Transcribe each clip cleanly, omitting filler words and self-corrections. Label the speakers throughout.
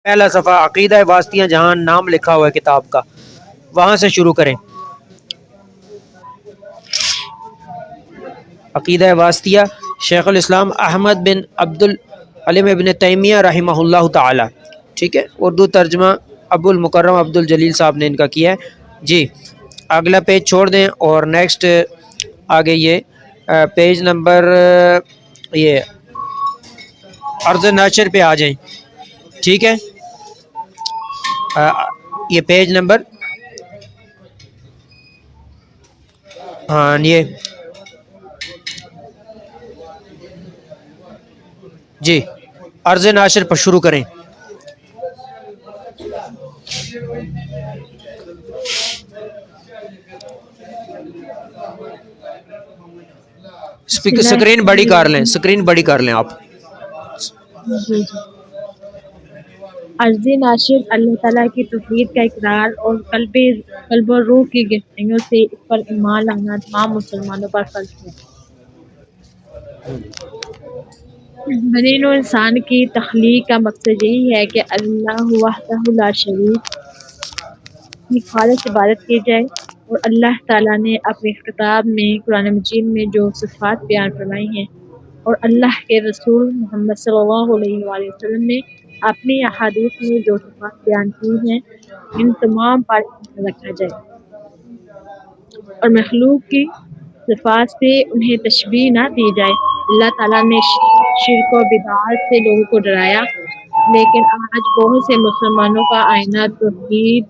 Speaker 1: پہلا صفحہ عقیدہ واسطیہ، جہاں نام لکھا ہوا ہے کتاب کا، وہاں سے شروع کریں۔ عقیدہ واسطیہ شیخ الاسلام احمد بن عبد العلیم ابن تیمیہ رحمہ اللہ تعالی، ٹھیک ہے، اردو ترجمہ ابو المکرم عبد الجلیل صاحب نے ان کا کیا ہے جی۔ اگلا پیج چھوڑ دیں اور نیکسٹ آگے یہ پیج نمبر یہ عرض ناشر پہ آ جائیں، ٹھیک ہے۔ یہ پیج نمبر، ہاں یہ جی عرض ناشر پر شروع کریں۔ سکرین بڑی کر لیں، سکرین بڑی کر لیں آپ۔
Speaker 2: جی عرض ناشر اللہ تعالیٰ کی توحید کا اقرار اور قلب و روح کی گہرائیوں سے اس پر ایمان لانا تمام مسلمانوں پر فرض ہے۔ بنی نوع انسان کی تخلیق کا مقصد یہی ہے کہ اللہ وحدہ لا شریک کی خالص عبادت کی جائے، اور اللہ تعالیٰ نے اپنی کتاب میں قرآن مجید میں جو صفات بیان فرمائی ہیں اور اللہ کے رسول محمد صلی اللہ علیہ وآلہ وسلم نے اپنی احادیث میں جو صفات بیان کی ہیں، ان تمام پر ایمان رکھا جائے اور مخلوق کی صفات سے انہیں تشبیہ نہ دی جائے۔ اللہ تعالیٰ نے شرک و بدعات سے لوگوں کو ڈرایا، لیکن آج بہت سے مسلمانوں کا آئینہ توحید،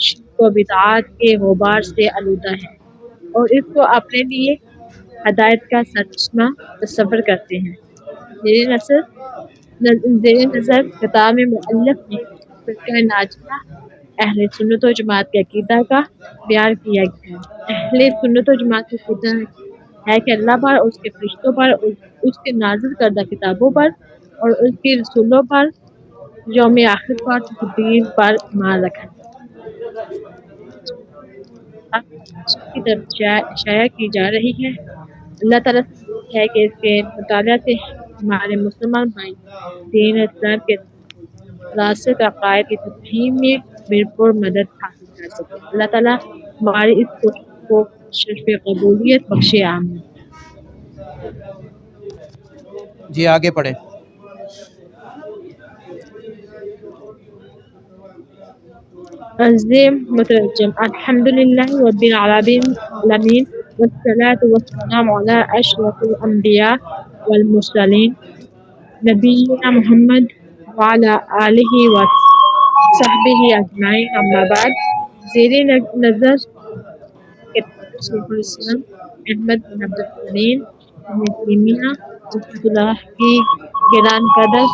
Speaker 2: شرک و بدعات کے غبار سے آلودہ ہے اور اس کو اپنے لیے ہدایت کا سرچشمہ تصور کرتے ہیں۔ زیر نظر کتاب میں مؤلف نے فرقہ ناجیہ اہل سنت و جماعت کے عقیدہ کا بیان کیا گیا ہے۔ اہل سنت و جماعت کا عقیدہ ہے کہ اللہ پر، اس کے فرشتوں پر، اس کے نازل کردہ کتابوں پر اور اس کے رسولوں پر، یوم آخر پر، تقدیر پر ایمان رکھا کی طرف اشارہ کی جا رہی ہے۔ اللہ تعالیٰ سے ہے کہ اس کے مطالعہ سے ہمارے مسلمان بھائی دین اسلام کے راسخ عقائد کی تفہیم میں بھرپور مدد حاصل کر سکے۔ اللہ تعالیٰ ہماری اس کوشش کو شرف قبولیت بخشے، آمین۔
Speaker 1: جی آگے پڑھیں۔
Speaker 2: عظیم مترجم الحمدللہ رب العالمین والصلاة والسلام علی اشرف الانبیاء والمرسلین نبینا محمد وعلی آلہ وصحبہ اجمعین، اما بعد۔ زیر نظر کتاب شیخ الاسلام احمد بن عبد الحلیم ابن تیمیہ رحمۃ اللہ کی گران قدر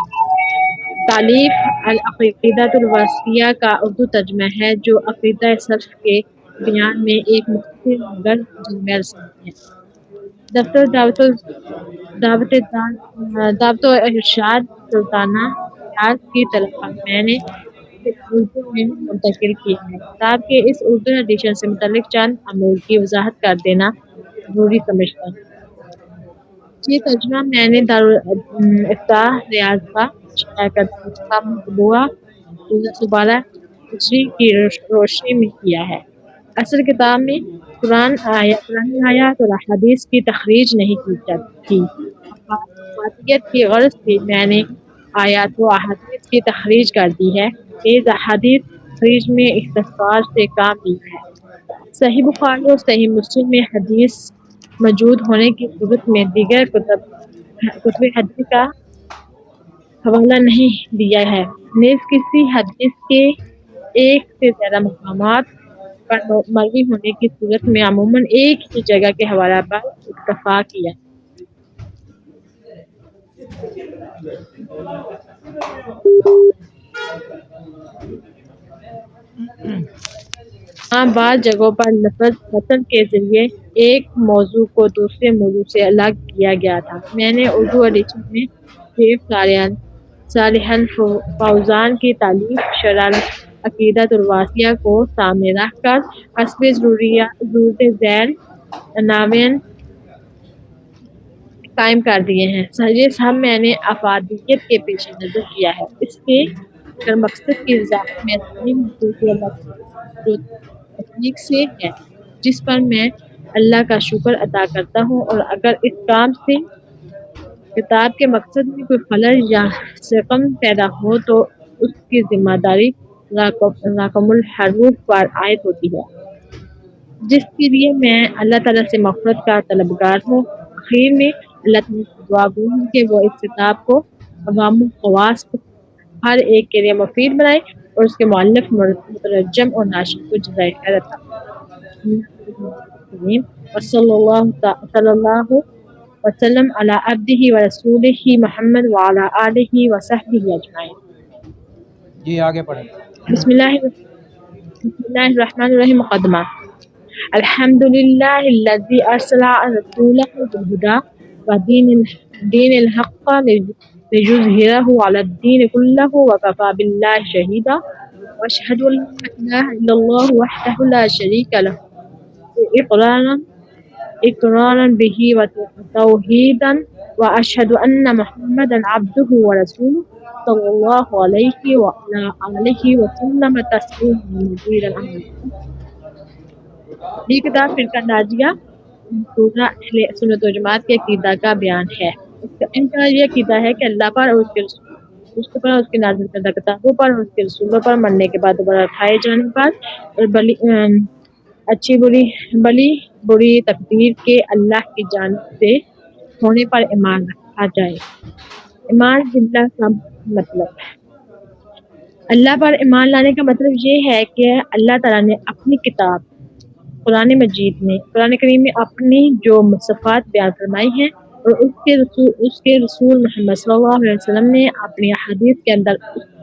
Speaker 2: تالیف العقیدۃ الواسطیہ کا اردو ترجمہ ہے، جو عقیدہ سلف کے بیان میں ایک مختصر مگر جامع رسالہ ہے۔ دفتر دعوت و ارشاد سلطانہ ریاض کی طرف میں نے اسے اردو میں منتقل کیا ہے۔ کتاب کے اس اردو ایڈیشن سے متعلق چند امور کی وضاحت کر دینا ضروری سمجھتا ہوں۔ یہ ترجمہ میں نے دارالافتاء ریاض کا شائع کردہ نسخہ مطبوعہ 1412 ہجری کی روشنی میں کیا ہے۔ اصل کتاب میں قرآن آیات اور احادیث کی تخریج نہیں کی تھی۔ افادیت کی غرض سے میں نے آیات و احادیث کی تخریج کر دی ہے۔ نیز احادیث تخریج میں اختصار سے کام لیا ہے۔ صحیح بخاری اور صحیح مسلم میں حدیث موجود ہونے کی صورت میں دیگر کتب حدیث کا حوالہ نہیں دیا ہے۔ نیز کسی حدیث کے ایک سے زیادہ مقامات پر مروی ہونے کی صورت میں عموماً ایک ہی جگہ کے حوالہ پر اکتفا کیا۔ بعض جگہوں پر لفظ حسن کے ذریعے ایک موضوع کو دوسرے موضوع سے الگ کیا گیا تھا۔ میں نے اردو ایڈیشن میں شیخ صالح الفوزان کی تالیف شرح العقیدۃ الواسطیہ کو سامنے رکھ کر حسب ضرورت ذیل عناوین قائم کر دیے ہیں۔ یہ سب میں نے افادیت کے پیش نظر کیا ہے۔ اس کے اگر مقصد کی وضاحت میں آسانی حقوقی اللہ جو تخلیق سے ہے جس پر میں اللہ کا شکر ادا کرتا ہوں، اور اگر اس کام سے کتاب کے مقصد میں کوئی خلل یا شکم پیدا ہو تو اس کی ذمہ داری رقم الحروف پر عائد ہوتی ہے، جس کے لیے میں اللہ تعالیٰ سے مغفرت کا طلبگار ہوں۔ آخر میں اللہ تعالیٰ سے دعا گو ہوں کہ وہ اس کتاب کو عوام و خواص کو ہر ایک کے لیے مفید بنائے اور اس کے مؤلف، مترجم اور ناشر کو جزائے خیر عطا فرمائے۔ صلی اللہ وسلم علی عبدہ و رسولہ محمد وعلی آلہ و صحبہ اجمعین۔
Speaker 1: جی آگے پڑھیں۔
Speaker 2: بسم اللہ الرحمن الرحیم۔ مقدمہ۔ الحمد للہ الذی ارسل رسولہ بالہدی ودین الحق لیظہرہ علی الدین کلہ وکفی باللہ شہیدا، واشہد ان لا الہ الا اللہ وحدہ لا شریک لہ اقرارا بہ وتوحیدا، واشہد ان محمدا عبدہ ورسولہ صلی اللہ علیہ وعلی آلہ وسلم تسلیما مزیدا۔ یہ کتاب فرقہ ناجیہ سورہ اہل سنت و جماعت کے عقیدہ کا بیان ہے۔ ان کا یہ عقیدہ ہے کہ اللہ پر اور اس پر اور اس کی نازل کردہ کتابوں پر اور اس کے رسولوں پر مرنے کے بعد دوبارہ اٹھائے جانے پر اور بلی بری تقدیر کے اللہ کی جانب سے ہونے پر ایمان رکھا جائے۔ ایمان باللہ کا مطلب، اللہ پر ایمان لانے کا مطلب یہ ہے کہ اللہ تعالیٰ نے اپنی کتاب قرآن مجید میں، قرآن کریم میں اپنی جو صفات بیان فرمائی ہیں اور اس کے رسول محمد صلی اللہ علیہ وسلم نے اپنی احادیث کے اندر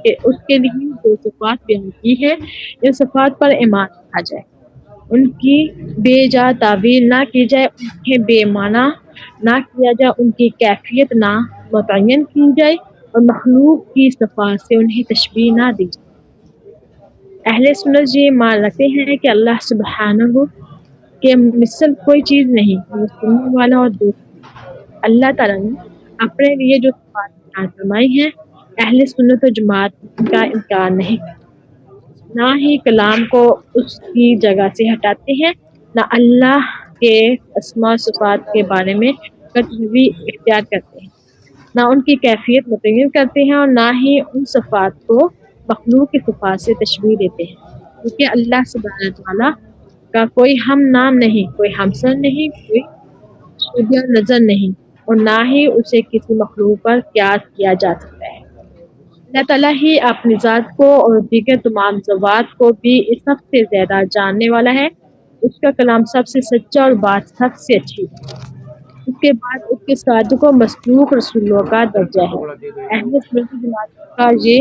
Speaker 2: اس کے لیے جو صفات بیان کی ہے، ان صفات پر ایمان رکھا جائے، ان کی بے جا تعویل نہ کی جائے، انہیں بے معنی نہ کیا جائے، ان کی کیفیت نہ متعین کی جائے اور مخلوق کی صفات سے انہیں تشبیہ نہ دی جائے۔ اہل سنت یہ مان رکھتے ہیں کہ اللہ سبحانہ کے مثل کوئی چیز نہیں، وہ سننے والا اور دوست۔ اللہ تعالیٰ نے اپنے لیے جو صفات بیان فرمائی ہیں، اہل سنت و جماعت کا انکار نہیں کرتے، نہ ہی کلام کو اس کی جگہ سے ہٹاتے ہیں، نہ اللہ کے اسماء و صفات کے بارے میں کجروی اختیار کرتے ہیں، نہ ان کی کیفیت متعین کرتے ہیں اور نہ ہی ان صفات کو مخلوق کی صفات سے تشبیہ دیتے ہیں، کیونکہ اللہ سبحانہ تعالیٰ کا کوئی ہم نام نہیں، کوئی ہمسر نہیں، کوئی شبیہ نظر نہیں اور نہ ہی اسے کسی مخلوق پر قیاس کیا جا سکتا ہے۔ اللہ تعالیٰ ہی اپنی ذات کو اور دیگر تمام ذوات کو بھی سب سے زیادہ جاننے والا ہے، اس کا کلام سب سے سچا اور بات سب سے اچھی ہے، اس کے بعد اس کے صادق و مصدوق رسولوں کا درجہ ہے۔ اہل سنت جماعت کا یہ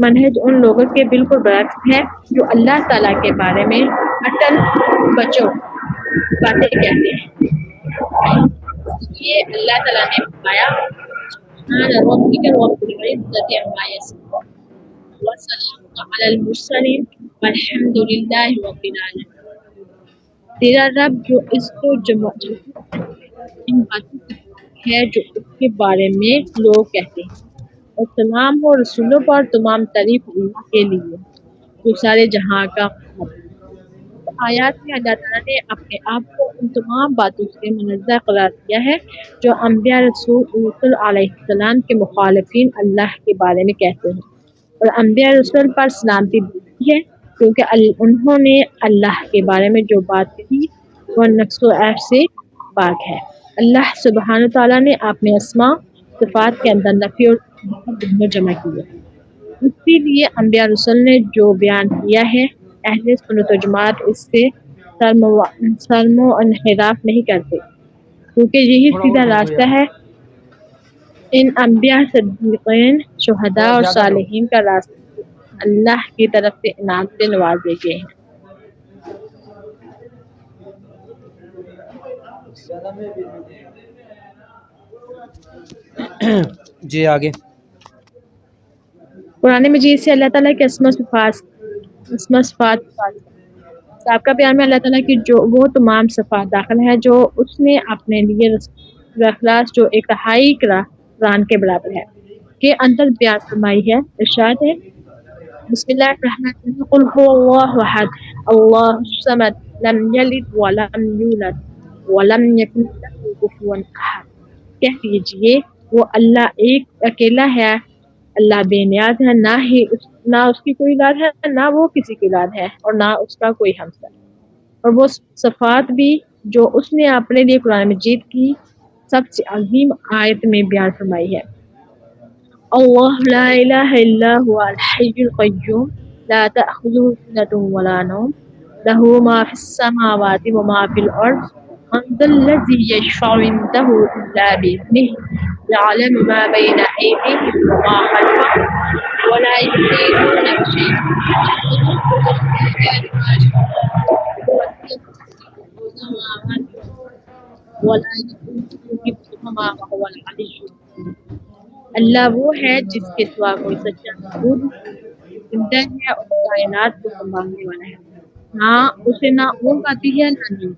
Speaker 2: منہج ان لوگوں کے بالکل برعکس ہے جو اللہ تعالیٰ کے بارے میں اٹل بچوں باتیں کہتے ہیں۔ یہ اللہ تعالیٰ نے فرمایا، سبحان ربک رب العزۃ عما یصفون وسلام علی المرسلین والحمد للہ رب العالمین۔ تیرا رب جو اس کو جمع ان باتوں کی ہے جو اس کے بارے میں لوگ کہتے ہیں، اور سلام ہو رسولوں پر، تمام تعریف اللہ کے لیے جو سارے جہاں کا مالک ہے۔ آیات میں اللہ تعالیٰ نے اپنے آپ کو ان تمام باتوں سے منزہ قرار دیا ہے جو انبیاء رسول علیہ السلام کے مخالفین اللہ کے بارے میں کہتے ہیں، اور انبیاء رسول پر سلامتی بھیجتی ہے کیونکہ انہوں نے اللہ کے بارے میں جو بات کہی وہ نقص و عیب سے پاک ہے۔ اللہ سبحانہ تعالیٰ نے اپنے اسماء صفات کے اندر نفی اور دونوں جمع کیے، اسی لیے انبیاء رسول نے جو بیان کیا ہے، اہل سنت و جماعت اس سے سرم و انحراف نہیں کرتے، کیونکہ یہی سیدھا راستہ ہے۔ ان انبیاء، صدیقین، شہداء اور صالحین کا راستہ اللہ کی طرف سے انعام سے نوازے گئے ہیں۔
Speaker 1: جی آگے۔
Speaker 2: قرآن مجید سے اللہ تعالیٰ کے اسماء صفات سابقہ بیان میں اللہ تعالیٰ کی جو وہ تمام صفات داخل ہے جو اس نے اپنے لیے رکھا جو ایک تہائی قرآن کے برابر ہے۔ کے اندر بیان فرمائی ہے۔ ارشاد ہے بسم اللہ الرحمن الرحیم قل هو اللہ احد اللہ الصمد لم یلد ولم یولد ولم یکن لہ کفوا احد۔ کہہ دیجئے وہ اللہ ایک اکیلا ہے، اللہ بے نیاز ہے، نہ اس کی کوئی اولاد ہے، نہ وہ کسی کی اولاد ہے، اور نہ اس کا کوئی ہمسر۔ اور وہ صفات بھی جو اس نے اپنے لیے قرآن مجید کی سب سے عظیم آیت میں بیان فرمائی ہے۔ اللہ لا الہ الا هو الحی القیوم لا تأخذه سنة ولا نوم له ما في السماوات وما في الأرض من ذا الذي يشفع عنده إلا بإذنه يعلم ما بين أيديهم وما خلفهم ولا يحيطون بشيء ولا يحيطون وهو العلي العظيم۔ اللہ وہ ہے جس کے سوا کوئی سچا معبود زندہ ہے اور کائنات کو سنبھالنے والا ہے، نہ اسے نہ اونگ آتی ہے نہ نیند۔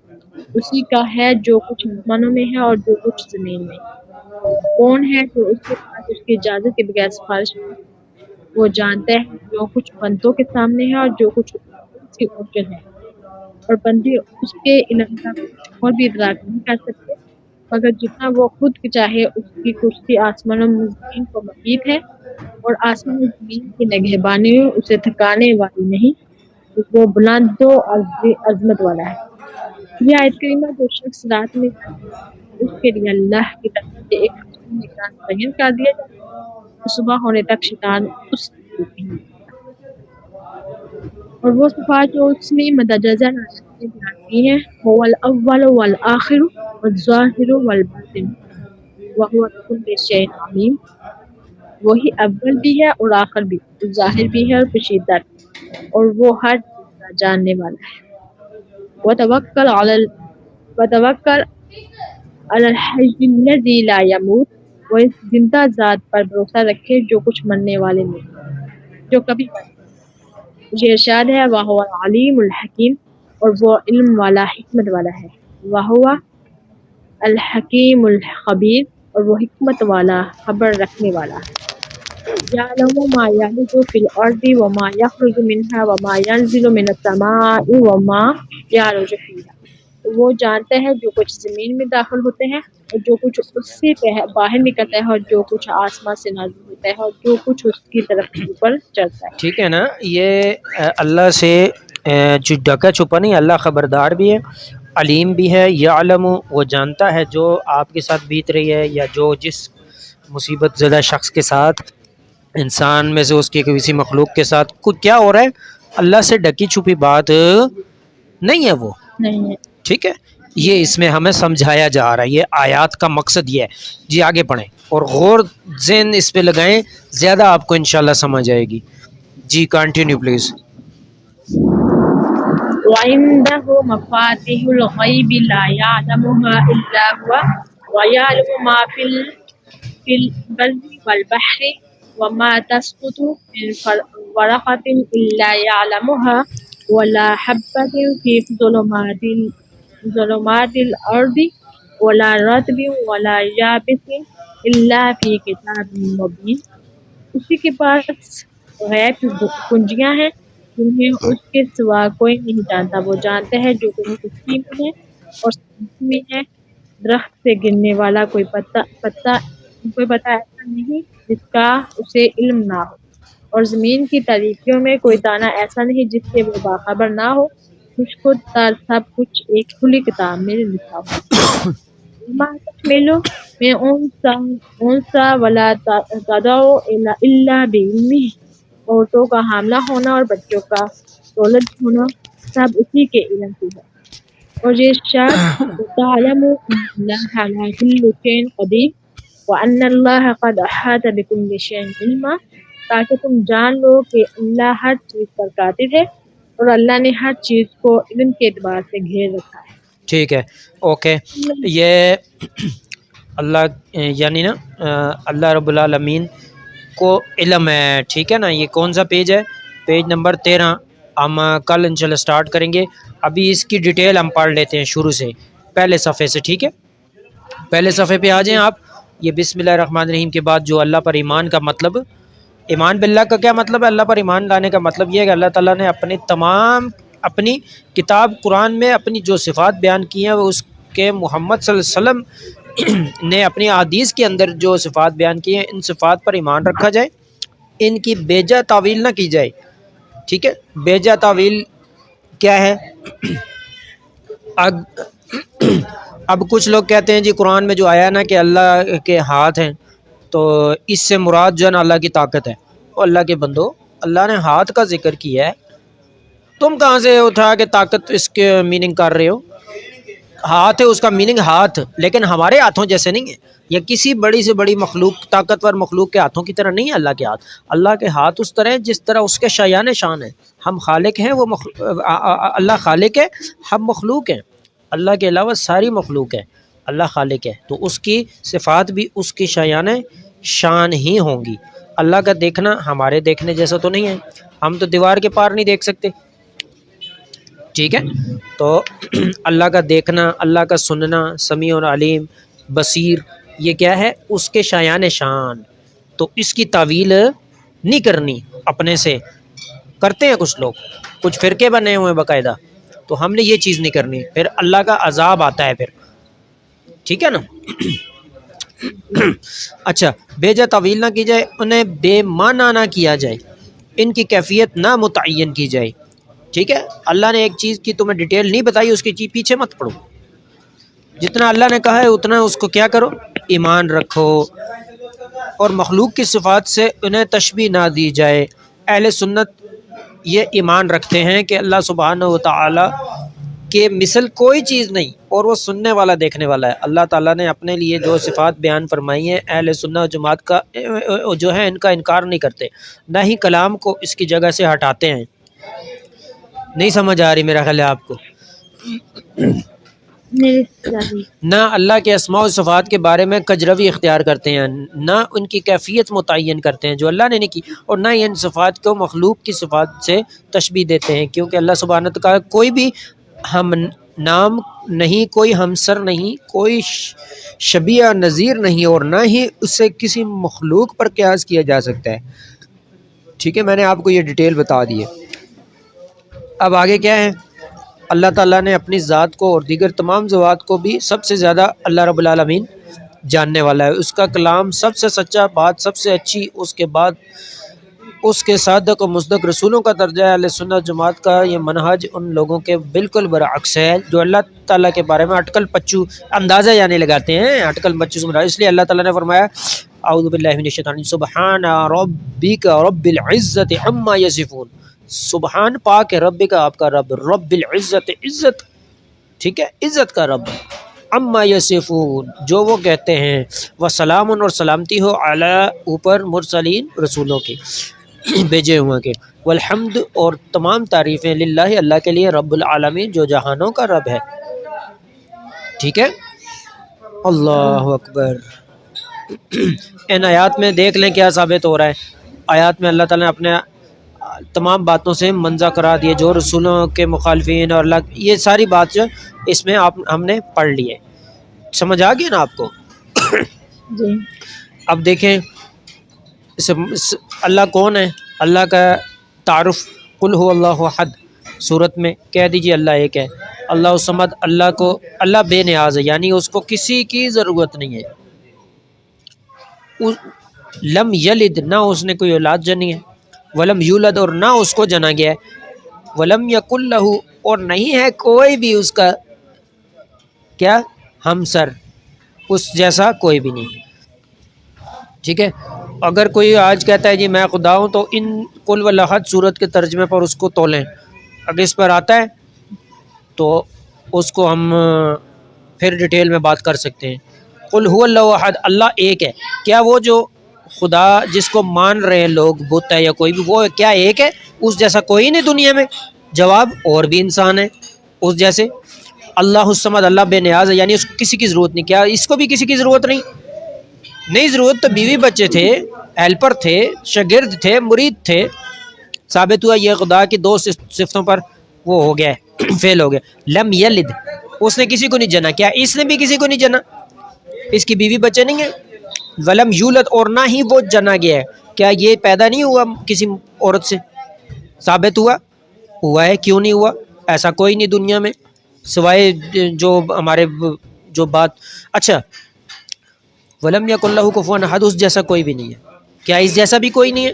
Speaker 2: اسی کا ہے جو کچھ آسمانوں میں ہے اور جو کچھ زمین میں۔ کون ہے جو اس کے پاس اس کی اجازت کے بغیر سفارش کرے؟ وہ جانتا ہے جو کچھ بندوں کے سامنے ہے اور جو کچھ اس کی اوجل ہے، اور بندے اس کے علم کا کچھ اور بھی ادراک نہیں کر سکتے مگر جتنا وہ خود چاہے۔ اس کی کرسی آسمان و زمین کو محیط ہے، اور آسمان و زمین کی نگہبانی اسے تھکانے والی نہیں، وہ بلند و عظمت والا ہے۔ یہ آیت کریمہ جو شخص رات میں اس کے لیے اللہ کی طرف سے ایک روشن نگران متعین کر دیا جاتا ہے، تو صبح ہونے تک شیطان اس سے نہیں۔ اور وہ صفات جو اس میں مدجزہ آیات میں بیان کی ہیں، هو الاول والآخر والظاہر والباطن وهو بكل شيء علیم۔ وہی اول بھی ہے اور آخر بھی، ظاہر بھی ہے اور پوشیدہ، اور وہ ہر چیز کا جاننے والا ہے۔ وتوکل علی الحی الذی لا یموت، وہ اس زندہ ذات پر بھروسہ رکھے جو کچھ مرنے والے نہیں، جو کبھی مرے۔ یہ ارشاد ہے وَهُوَ العلیم الحکیم، اور وہ علم والا حکمت والا ہے۔ وَهُوَ الحکیم الخبیر، اور وہ حکمت والا خبر رکھنے والا ہے۔ یعلم ما یلج فی الارض وما یخرج منها وما ینزل من السماء وما یعرج فیہا۔ وہ جانتا ہے جو کچھ زمین میں داخل ہوتے ہیں اور جو کچھ اس سے باہر نکلتا ہے، اور جو کچھ آسمان سے نازل ہوتا ہے اور جو کچھ اس کی طرف اوپر چڑھتا ہے۔
Speaker 1: ٹھیک ہے نا، یہ اللہ سے جو ڈکا چھپا نہیں، اللہ خبردار بھی ہے، علیم بھی ہے۔ یعلم، وہ جانتا ہے جو آپ کے ساتھ بیت رہی ہے، یا جو جس مصیبت زدہ شخص کے ساتھ، انسان میں سے اس کی کسی مخلوق کے ساتھ کچھ کیا ہو رہا ہے، اللہ سے ڈکی چھپی بات نہیں ہے وہ،
Speaker 2: نہیں ہے۔
Speaker 1: ٹھیک ہے۔ یہ اس میں ہمیں سمجھایا جا رہا ہے، یہ آیات کا مقصد یہ ہے۔ جی آگے پڑھیں اور غور ذہن اس پہ لگائیں، زیادہ آپ کو انشاءاللہ سمجھ آئے گی۔ جی کنٹینیو پلیز۔
Speaker 2: وعنده مفاتيح الغيب لا يعلمها إلا هو ويعلم ما في البر والبحر وما تسقط من ورقة إلا يعلمها ولا حبة في ظلمات الأرض ولا رطب ولا يابس إلا في كتاب مبين۔ اسی کے پاس غیب کی کنجیاں ہیں جنہیں اس کے سوا کوئی نہیں جانتا۔ وہ جانتا ہے جو کچھ کشتی میں ہے اور سمندر میں ہے، درخت سے گرنے والا کوئی پتا ایسا نہیں جس کا اسے علم نہ ہو، اور زمین کی تاریکیوں میں کوئی دانہ ایسا نہیں جس سے وہ باخبر نہ ہو۔ خشک و تر سب کچھ ایک کھلی کتاب میں لکھا ہو۔ ما تحمل من انثى ولا تضع الا بعلمه۔ عورتوں کا حاملہ ہونا اور بچوں کا تولد ہونا سب اسی کے علم سے ہے۔ اور یہ ارشاد تعلم ان اللہ علی کل شیء قدیر وان اللہ قد احاط بكل شیء علما، تاکہ تم جان لو کہ اللہ ہر چیز پر قادر ہے اور اللہ نے ہر چیز کو علم کے اعتبار سے گھیر رکھا ہے۔
Speaker 1: ٹھیک ہے، اوکے۔ یہ اللہ یعنی نا اللہ رب العالمین کو علم ہے، ٹھیک ہے نا۔ یہ کون سا پیج ہے؟ Page number 13۔ ہم کل انشاءاللہ سٹارٹ کریں گے۔ ابھی اس کی ڈیٹیل ہم پڑھ لیتے ہیں شروع سے، پہلے صفحے سے، ٹھیک ہے۔ پہلے صفحے پہ آ جائیں آپ، یہ بسم اللہ الرحمن الرحیم کے بعد جو اللہ پر ایمان کا مطلب، ایمان باللہ کا کیا مطلب ہے؟ اللہ پر ایمان لانے کا مطلب یہ ہے کہ اللہ تعالیٰ نے اپنی کتاب قرآن میں اپنی جو صفات بیان کی ہیں وہ اس کے محمد صلی اللہ علیہ وسلم نے اپنی احادیث کے اندر جو صفات بیان کی ہیں ان صفات پر ایمان رکھا جائے، ان کی بیجا تعویل نہ کی جائے، ٹھیک ہے؟ بیجا تعویل کیا ہے؟ اب کچھ لوگ کہتے ہیں جی قرآن میں جو آیا نا کہ اللہ کے ہاتھ ہیں تو اس سے مراد جو ہے نا اللہ کی طاقت ہے۔ اور اللہ کے بندو، اللہ نے ہاتھ کا ذکر کیا ہے، تم کہاں سے اٹھا کے طاقت اس کے میننگ کر رہے ہو؟ ہاتھ ہے اس کا میننگ ہاتھ، لیکن ہمارے ہاتھوں جیسے نہیں ہے، یا کسی بڑی سے بڑی مخلوق، طاقتور مخلوق کے ہاتھوں کی طرح نہیں ہے اللہ کے ہاتھ۔ اللہ کے ہاتھ اس طرح ہے جس طرح اس کے شایان شان ہے۔ ہم خالق ہیں، وہ اللہ خالق ہے، ہم مخلوق ہیں۔ اللہ کے علاوہ ساری مخلوق ہے، اللہ خالق ہے، تو اس کی صفات بھی اس کی شایان شان ہی ہوں گی۔ اللہ کا دیکھنا ہمارے دیکھنے جیسا تو نہیں ہے، ہم تو دیوار کے پار نہیں دیکھ سکتے، ٹھیک ہے؟ تو اللہ کا دیکھنا، اللہ کا سننا، سمیع اور علیم، بصیر، یہ کیا ہے؟ اس کے شایان شان۔ تو اس کی تعویل نہیں کرنی، اپنے سے کرتے ہیں کچھ لوگ، کچھ فرقے بنے ہوئے ہیں باقاعدہ، تو ہم نے یہ چیز نہیں کرنی، پھر اللہ کا عذاب آتا ہے پھر، ٹھیک ہے نا؟ اچھا، بیجا تعویل نہ کی جائے، انہیں بے معنی نہ کیا جائے، ان کی کیفیت نہ متعین کی جائے، ٹھیک ہے؟ اللہ نے ایک چیز کی تمہیں ڈیٹیل نہیں بتائی، اس کے پیچھے مت پڑو، جتنا اللہ نے کہا ہے اتنا اس کو کیا کرو، ایمان رکھو، اور مخلوق کی صفات سے انہیں تشبیہ نہ دی جائے۔ اہل سنت یہ ایمان رکھتے ہیں کہ اللہ سبحانہ و تعالی کے مثل کوئی چیز نہیں، اور وہ سننے والا دیکھنے والا ہے۔ اللہ تعالیٰ نے اپنے لیے جو صفات بیان فرمائی ہیں، اہل سنت و جماعت کا جو ہے ان کا انکار نہیں کرتے، نہ ہی کلام کو اس کی جگہ سے ہٹاتے ہیں۔ نہیں سمجھ آ رہی میرا خیال ہے آپ کو؟ نہ اللہ کے اسماء و صفات کے بارے میں کجروی اختیار کرتے ہیں، نہ ان کی کیفیت متعین کرتے ہیں جو اللہ نے نہیں کی، اور نہ ہی ان صفات کو مخلوق کی صفات سے تشبیہ دیتے ہیں، کیونکہ اللہ سبحانہ وتعالی کوئی بھی ہم نام نہیں، کوئی ہمسر نہیں، کوئی شبیہ نظیر نہیں، اور نہ ہی اسے کسی مخلوق پر قیاس کیا جا سکتا ہے، ٹھیک ہے؟ میں نے آپ کو یہ ڈیٹیل بتا دی ہے۔ اب آگے کیا ہے؟ اللہ تعالیٰ نے اپنی ذات کو اور دیگر تمام ذوات کو بھی سب سے زیادہ اللہ رب العالمین جاننے والا ہے، اس کا کلام سب سے سچا، بات سب سے اچھی، اس کے بعد اس کے صادق و مصدق رسولوں کا درجہ ہے۔ اہل سنت جماعت کا یہ منہج ان لوگوں کے بالکل برعکس ہے جو اللہ تعالیٰ کے بارے میں اٹکل پچو اندازہ یعنی لگاتے ہیں، اٹکل پچو سے مراد۔ اس لیے اللہ تعالیٰ نے فرمایا اعوذ باللہ من الشیطان الرجیم سبحان ربک رب العزت عما یصفون، سبحان پاک ہے رب کا، آپ کا رب، رب العزت، عزت، ٹھیک ہے؟ عزت کا رب، عما یصفون، جو وہ کہتے ہیں، وسلام، اور سلامتی ہو علی اوپر مرسلین، رسولوں کے بھیجے ہوئے کے، والحمد، اور تمام تعریفیں للہ، اللہ کے لیے، رب العالمین، جو جہانوں کا رب ہے، ٹھیک ہے؟ اللہ اکبر۔ ان آیات میں دیکھ لیں کیا ثابت ہو رہا ہے۔ آیات میں اللہ تعالیٰ نے اپنے تمام باتوں سے منزہ کرا دیے، جو رسولوں کے مخالفین اور اللہ، یہ ساری بات جو اس میں ہم نے پڑھ لی ہے، سمجھ آ گیا نا آپ کو؟
Speaker 2: جی۔
Speaker 1: اب دیکھیں اللہ کون ہے، اللہ کا تعارف، قل هو اللہ احد سورت میں کہہ دیجیے اللہ ایک ہے، اللہ الصمد، اللہ کو، اللہ بے نیاز ہے، یعنی اس کو کسی کی ضرورت نہیں ہے، لم یلد، نہ اس نے کوئی اولاد جنی ہے، ولم یولد، اور نہ اس کو جنا گیا ہے، ولم یکن لہ، اور نہیں ہے کوئی بھی اس کا کیا ہمسر، اس جیسا کوئی بھی نہیں، ٹھیک ہے؟ اگر کوئی آج کہتا ہے جی میں خدا ہوں، تو ان قل واللہ احد سورت کے ترجمے پر اس کو تولیں، اگر اس پر آتا ہے تو اس کو ہم پھر ڈیٹیل میں بات کر سکتے ہیں۔ قل هو اللہ احد، اللہ ایک ہے، کیا وہ جو خدا جس کو مان رہے ہیں لوگ، بت ہے یا کوئی بھی، وہ کیا ایک ہے؟ اس جیسا کوئی نہیں دنیا میں، جواب اور بھی انسان ہے اس جیسے۔ اللہ الصمد، اللہ بے نیاز ہے، یعنی اس کو کسی کی ضرورت نہیں، کیا اس کو بھی کسی کی ضرورت نہیں ضرورت، تو بیوی بچے تھے، ہیلپر تھے، شاگرد تھے، مرید تھے، ثابت ہوا یہ خدا کی دو صفتوں پر وہ ہو گیا ہے، فیل ہو گیا۔ لم یلد، اس نے کسی کو نہیں جنا، کیا اس نے بھی کسی کو نہیں جنا؟ اس کی بیوی بچے نہیں ہیں، ولم یولد اور نہ ہی وہ جنا گیا ہے. کیا یہ پیدا نہیں ہوا کسی عورت سے؟ ثابت ہوا ہے. کیوں نہیں ہوا؟ ایسا کوئی نہیں دنیا میں سوائے جو ہمارے جو بات. اچھا ولم یکن لہ کفوا احد، اس جیسا کوئی بھی نہیں ہے. کیا اس جیسا بھی کوئی نہیں ہے؟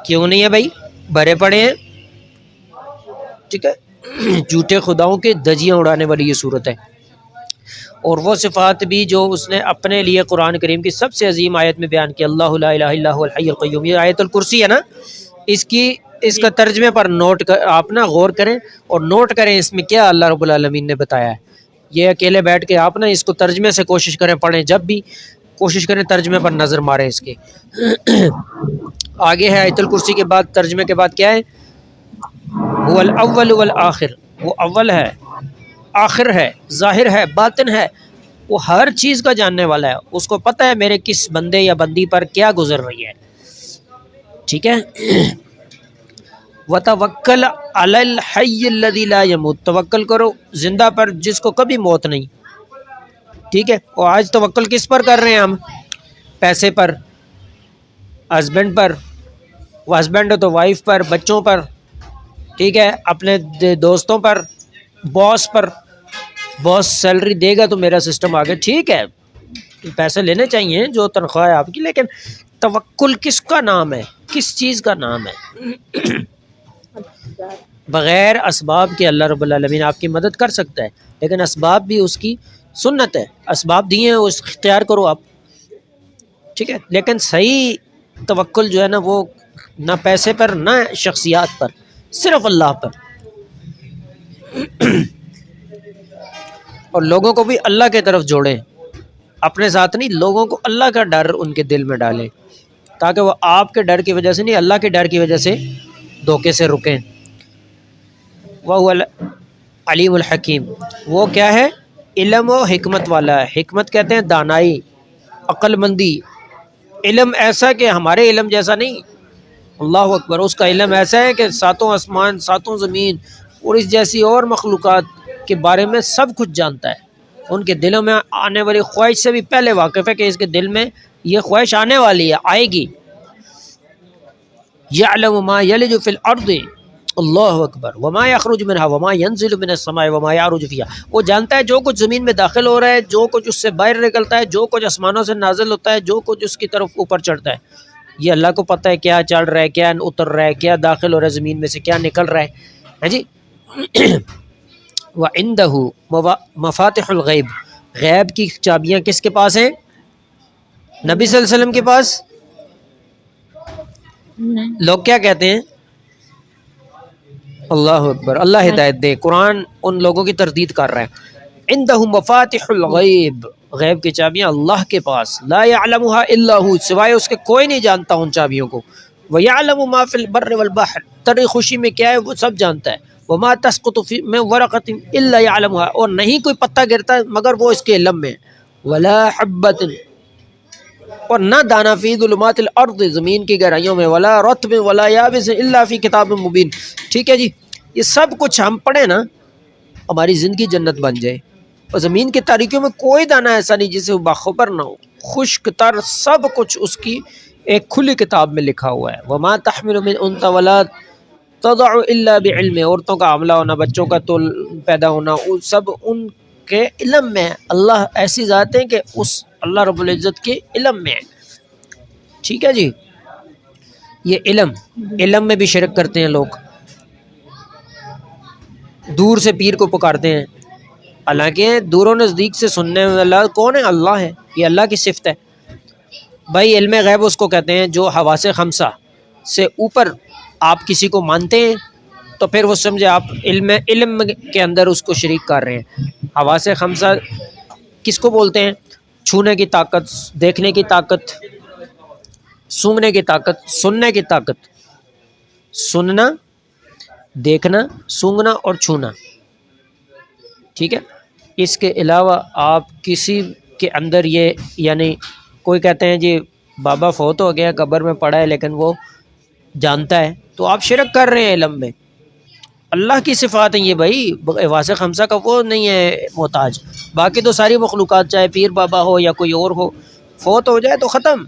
Speaker 1: کیوں نہیں ہے بھائی؟ بھرے پڑے ہیں. ٹھیک ہے، جھوٹے خداؤں کے دجیاں اڑانے والی یہ صورت ہے. اور وہ صفات بھی جو اس نے اپنے لیے قرآن کریم کی سب سے عظیم آیت میں بیان کی، اللہ لا الہ الا هو الحی القیوم، یہ آیت الکرسی ہے نا، اس کا ترجمے پر آپ نا غور کریں اور نوٹ کریں اس میں کیا اللہ رب العالمین نے بتایا ہے. یہ اکیلے بیٹھ کے آپ نا اس کو ترجمے سے کوشش کریں، پڑھیں، جب بھی کوشش کریں ترجمے پر نظر ماریں اس کے. آگے ہے آیت الکرسی کے بعد ترجمے کے بعد کیا ہے؟ هو الاول والآخر، وہ اول ہے، آخر ہے، ظاہر ہے، باطن ہے، وہ ہر چیز کا جاننے والا ہے. اس کو پتہ ہے میرے کس بندے یا بندی پر کیا گزر رہی ہے. ٹھیک ہے. وتوکل علی الحی الذی لا یموت، توکل کرو زندہ پر جس کو کبھی موت نہیں. ٹھیک ہے. اور آج توکل کس پر کر رہے ہیں ہم؟ پیسے پر، ہسبینڈ پر، ہسبینڈ ہو تو وائف پر، بچوں پر، ٹھیک ہے، اپنے دوستوں پر، باس پر. باس سیلری دے گا تو میرا سسٹم آگے. ٹھیک ہے، پیسے لینے چاہیے جو تنخواہ ہے آپ کی، لیکن توکل کس کا نام ہے؟ کس چیز کا نام ہے؟ بغیر اسباب کے اللہ رب العالمین آپ کی مدد کر سکتا ہے، لیکن اسباب بھی اس کی سنت ہے. اسباب دیے ہیں اس اختیار کرو آپ. ٹھیک ہے. لیکن صحیح توکل جو ہے نا وہ نہ پیسے پر نہ شخصیات پر، صرف اللہ پر. اور لوگوں کو بھی اللہ کے طرف جوڑیں، اپنے ساتھ نہیں، لوگوں کو اللہ کا ڈر ان کے دل میں ڈالیں تاکہ وہ آپ کے ڈر کی وجہ سے نہیں، اللہ کے ڈر کی وجہ سے دھوکے سے رکیں. وَهُوَ العلیم الحکیم، وہ کیا ہے؟ علم و حکمت والا ہے. حکمت کہتے ہیں دانائی، عقل مندی. علم ایسا کہ ہمارے علم جیسا نہیں. اللہ اکبر. اس کا علم ایسا ہے کہ ساتوں آسمان، ساتوں زمین اور اس جیسی اور مخلوقات کے بارے میں سب کچھ جانتا ہے. ان کے دلوں میں آنے والی خواہش سے بھی پہلے واقف ہے کہ اس کے دل میں یہ خواہش آنے والی ہے، آئے گی. یعلم ما یلج فی الارض، اللہ اکبر، وما یخرج منها وما ينزل من السماء وما يعرج فيها. وہ جانتا ہے جو کچھ زمین میں داخل ہو رہا ہے، جو کچھ اس سے باہر نکلتا ہے، جو کچھ آسمانوں سے نازل ہوتا ہے، جو کچھ اس کی طرف اوپر چڑھتا ہے. یہ اللہ کو پتہ ہے کیا چڑھ رہا ہے، کیا اتر رہا ہے، کیا داخل ہو رہا ہے زمین میں سے، کیا نکل رہا ہے جی. وَعِنْدَهُ مفاتح الغیب، غیب کی چابیاں کس کے پاس ہیں؟ نبی صلی اللہ علیہ وسلم کے پاس. لوگ کیا کہتے ہیں؟ اللہ اکبر. اللہ ہدایت دے. قرآن ان لوگوں کی تردید کر رہا ہے. عِنْدَهُ مفاتح الغیب، غیب کی چابیاں اللہ کے پاس. لا يعلمها الا هو، سوائے اس کے کوئی نہیں جانتا ان چابیوں کو. وَيَعْلَمُ مَا فِي الْبَرِّ وَالْبَحْرِ، تری خوشی میں کیا ہے وہ سب جانتا ہے. وَمَا تَسْقُطُ مِنْ وَرَقَةٍ إِلَّا يَعْلَمُهَا، اور نہیں کوئی پتا گرتا مگر وہ اس کے علم میں. وَلَا حَبَّةٍ، اور نہ دانا فی ظلمات الارض، زمین کی گہرائیوں میں. ولا رطب ولا یابس الا فی کتاب مبین. ٹھیک ہے جی. یہ سب کچھ ہم پڑھیں نا ہماری زندگی جنت بن جائے. اور زمین کی تاریکیوں میں کوئی دانہ ایسا نہیں جسے وہ باخبر نہ ہو. خشک تر سب کچھ اس کی ایک کھلی کتاب میں لکھا ہوا ہے. وما تحمل من انثى ولا تضع الا بعلم، عورتوں کا حاملہ ہونا، بچوں کا پیدا ہونا، وہ سب ان کے علم میں. اللہ ایسی ذات ہے کہ اس اللہ رب العزت کے علم میں ہے. ٹھیک ہے جی. یہ علم میں بھی شرک کرتے ہیں لوگ، دور سے پیر کو پکارتے ہیں، حالانکہ دور و نزدیک سے سننے والا کون ہے؟ اللہ ہے. یہ اللہ کی صفت ہے بھائی. علم غیب اس کو کہتے ہیں جو حواس خمسہ سے اوپر آپ کسی کو مانتے ہیں تو پھر وہ سمجھے آپ علم کے اندر اس کو شریک کر رہے ہیں. حواس خمسہ کس کو بولتے ہیں؟ چھونے کی طاقت، دیکھنے کی طاقت، سونگنے کی طاقت، سننے کی طاقت. سننا، دیکھنا، سونگنا اور چھونا. ٹھیک ہے. اس کے علاوہ آپ کسی کے اندر یہ، یعنی کوئی کہتے ہیں جی بابا فوت ہو گیا قبر میں پڑا ہے لیکن وہ جانتا ہے، تو آپ شرک کر رہے ہیں علم میں. اللہ کی صفات ہیں یہ بھائی. حواس خمسہ کا وہ نہیں ہے محتاج. باقی تو ساری مخلوقات چاہے پیر بابا ہو یا کوئی اور ہو فوت ہو جائے تو ختم،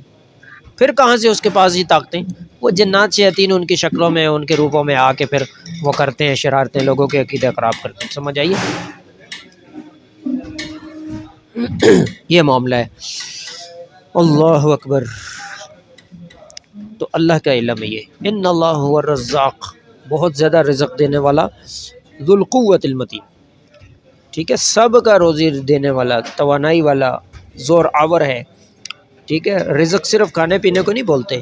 Speaker 1: پھر کہاں سے اس کے پاس یہ طاقتیں؟ وہ جنات شیاطین ان کی شکلوں میں ان کے روپوں میں آ کے پھر وہ کرتے ہیں شرارتیں، لوگوں کے عقیدے خراب کرتے ہیں. سمجھ آئیے؟ یہ معاملہ ہے. اللہ اکبر. تو اللہ کا علم ہے یہ، ان اللہ هو الرزاق، بہت زیادہ رزق دینے والا، ذو القوت المتین. ٹھیک ہے، سب کا روزی دینے والا، توانائی والا، زور آور ہے. ٹھیک ہے، رزق صرف کھانے پینے کو نہیں بولتے،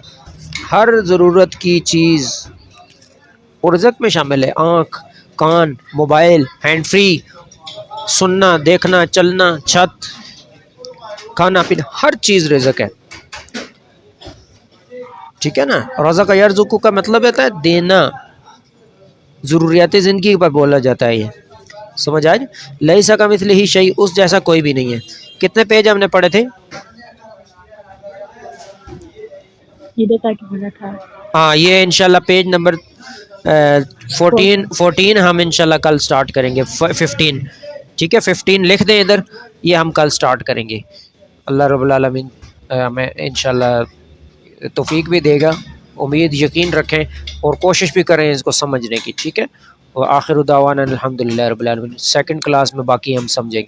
Speaker 1: ہر ضرورت کی چیز اور رزق میں شامل ہے. آنکھ، کان، موبائل، ہینڈ فری، سننا، دیکھنا، چلنا، چھت، کھانا پینا، ہر چیز رزق ہے. ٹھیک ہے نا. رزق یرزق کا مطلب ہوتا ہے دینا، ضروریات زندگی پر بولا جاتا ہے یہ. سمجھ آج؟ لیس کمثلہ شیء، اس جیسا کوئی بھی نہیں ہے. کتنے پیج ہم نے پڑھے تھے؟
Speaker 2: ادھر تک بنا تھا.
Speaker 1: ہاں، یہ انشاءاللہ پیج نمبر 14 ہم انشاءاللہ کل سٹارٹ کریں گے. 15 ٹھیک ہے، 15 لکھ دیں ادھر، یہ ہم کل سٹارٹ کریں گے. اللہ رب العالمین ہمیں انشاءاللہ توفیق بھی دے گا. امید یقین رکھیں اور کوشش بھی کریں اس کو سمجھنے کی. ٹھیک ہے. وآخر دعوانا الحمدللہ رب العالمین. سیکنڈ کلاس میں باقی ہم سمجھیں گے.